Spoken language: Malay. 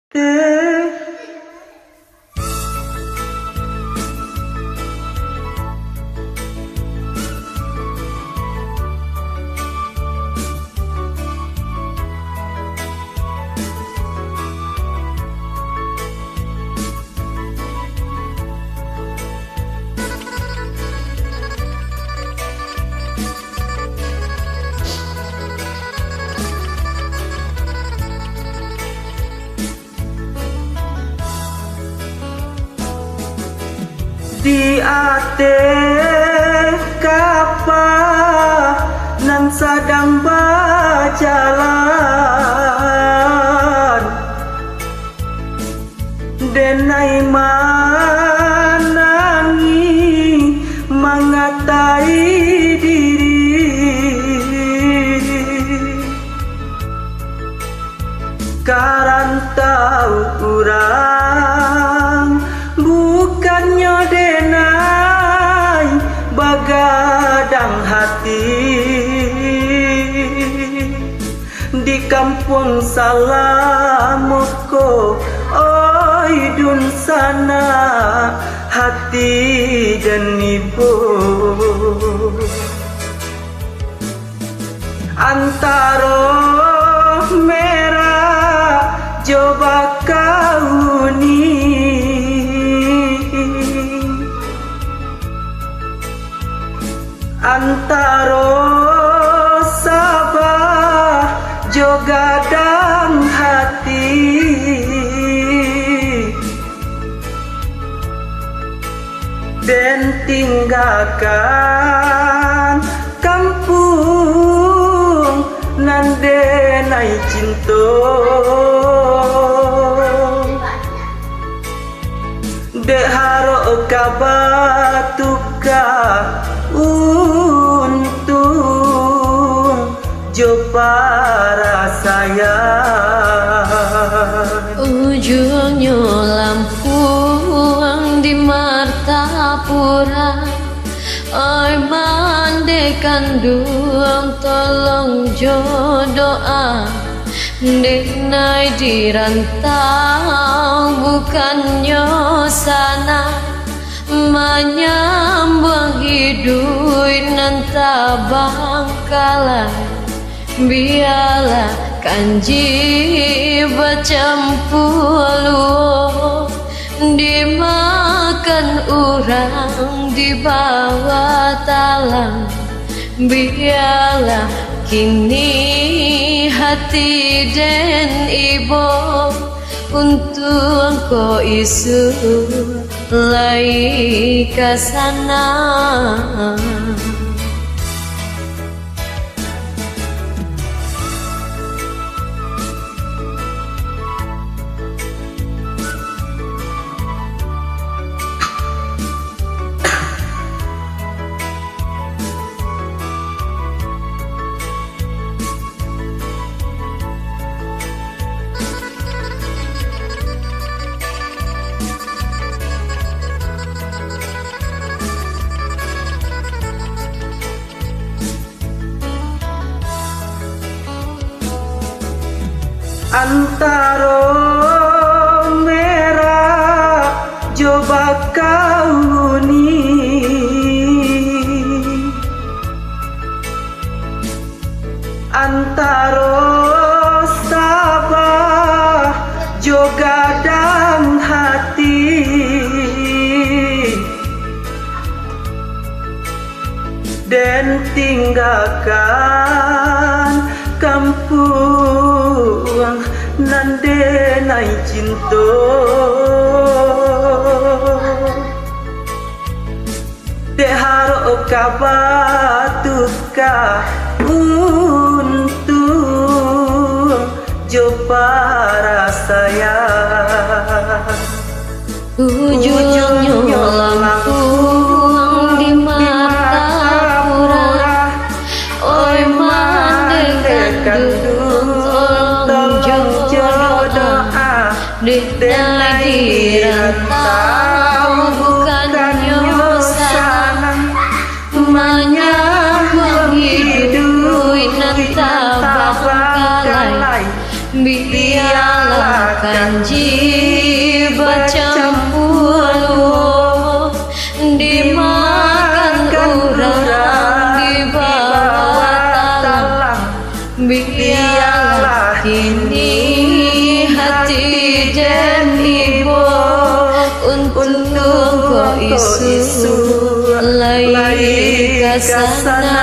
Di ate kapa nan sedang berjalan denai manangi mengatai diri karantau urang bukannya denai bagadang hati di kampung Salamoko oi dun sana hati dan ibu antara merah coba kau ni antara Sabah juga dan hati dan tinggalkan kampung nan denai cinta dek harok kabatuka untung jo para sayang ujungnya lampuang di Martapura oi mandekan duang tolong jodoa denai di rantau bukannya sana menyambung hidup nanta bangkalan biarlah kanji bercampur dimakan orang di bawah talang biarlah kini hati dan ibu untuk kau isu lai ke sana. Antara merah coba kau ni antara Sabah juga dan hati dan tinggalkan kampung nan denai cinta dek harok kabatuka untung jo para sayang ujungnya lampuang di Martapura oi mandekan tolong jodoh denai di rantau bukannya sana menyambung hidup nanta bangkalai biarlah kanji bercampur dimakan orang di bawah talang. Biarlah kini hati dan ibu untuk kau isu lai kasana